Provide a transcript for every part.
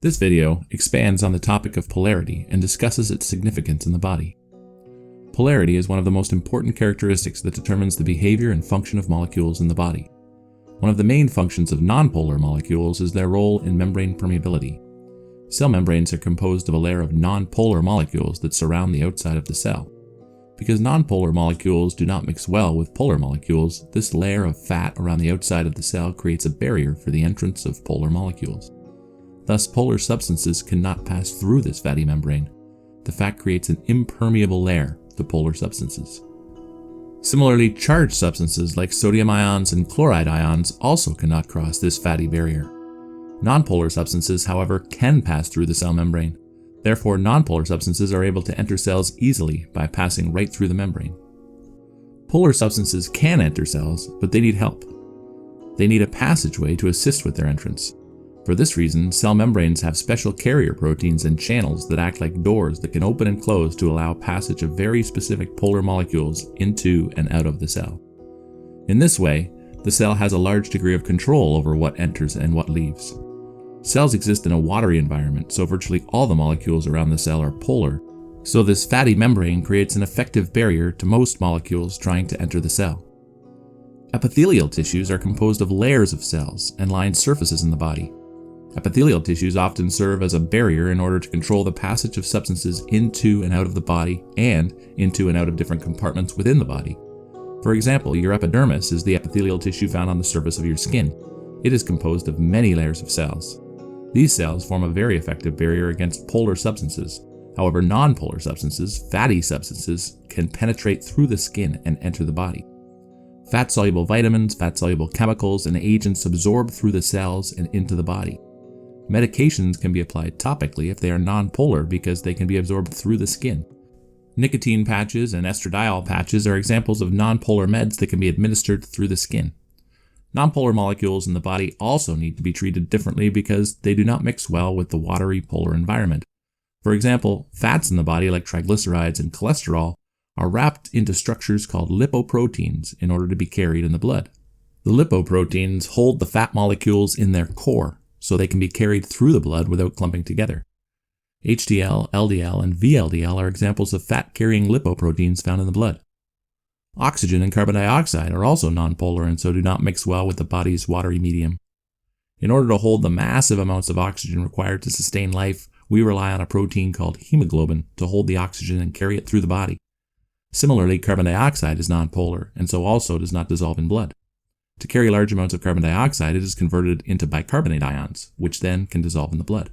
This video expands on the topic of polarity and discusses its significance in the body. Polarity is one of the most important characteristics that determines the behavior and function of molecules in the body. One of the main functions of nonpolar molecules is their role in membrane permeability. Cell membranes are composed of a layer of nonpolar molecules that surround the outside of the cell. Because nonpolar molecules do not mix well with polar molecules, this layer of fat around the outside of the cell creates a barrier for the entrance of polar molecules. Thus, polar substances cannot pass through this fatty membrane. The fat creates an impermeable layer to polar substances. Similarly, charged substances like sodium ions and chloride ions also cannot cross this fatty barrier. Nonpolar substances, however, can pass through the cell membrane. Therefore, nonpolar substances are able to enter cells easily by passing right through the membrane. Polar substances can enter cells, but they need help. They need a passageway to assist with their entrance. For this reason, cell membranes have special carrier proteins and channels that act like doors that can open and close to allow passage of very specific polar molecules into and out of the cell. In this way, the cell has a large degree of control over what enters and what leaves. Cells exist in a watery environment, so virtually all the molecules around the cell are polar, so this fatty membrane creates an effective barrier to most molecules trying to enter the cell. Epithelial tissues are composed of layers of cells and line surfaces in the body. Epithelial tissues often serve as a barrier in order to control the passage of substances into and out of the body and into and out of different compartments within the body. For example, your epidermis is the epithelial tissue found on the surface of your skin. It is composed of many layers of cells. These cells form a very effective barrier against polar substances. However, nonpolar substances, fatty substances, can penetrate through the skin and enter the body. Fat-soluble vitamins, fat-soluble chemicals, and agents absorb through the cells and into the body. Medications can be applied topically if they are nonpolar because they can be absorbed through the skin. Nicotine patches and estradiol patches are examples of nonpolar meds that can be administered through the skin. Nonpolar molecules in the body also need to be treated differently because they do not mix well with the watery polar environment. For example, fats in the body like triglycerides and cholesterol are wrapped into structures called lipoproteins in order to be carried in the blood. The lipoproteins hold the fat molecules in their core, so they can be carried through the blood without clumping together. HDL, LDL, and VLDL are examples of fat-carrying lipoproteins found in the blood. Oxygen and carbon dioxide are also nonpolar and so do not mix well with the body's watery medium. In order to hold the massive amounts of oxygen required to sustain life, we rely on a protein called hemoglobin to hold the oxygen and carry it through the body. Similarly, carbon dioxide is nonpolar and so also does not dissolve in blood. To carry large amounts of carbon dioxide, it is converted into bicarbonate ions, which then can dissolve in the blood.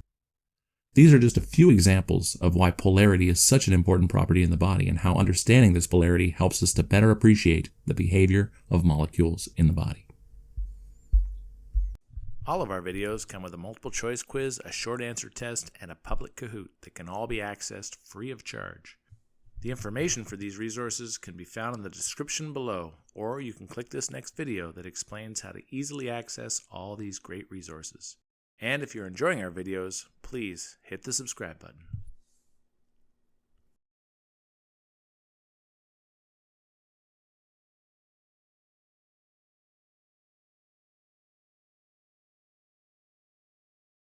These are just a few examples of why polarity is such an important property in the body and how understanding this polarity helps us to better appreciate the behavior of molecules in the body. All of our videos come with a multiple choice quiz, a short answer test, and a Public Kahoot that can all be accessed free of charge. The information for these resources can be found in the description below, or you can click this next video that explains how to easily access all these great resources. And if you're enjoying our videos, please hit the subscribe button.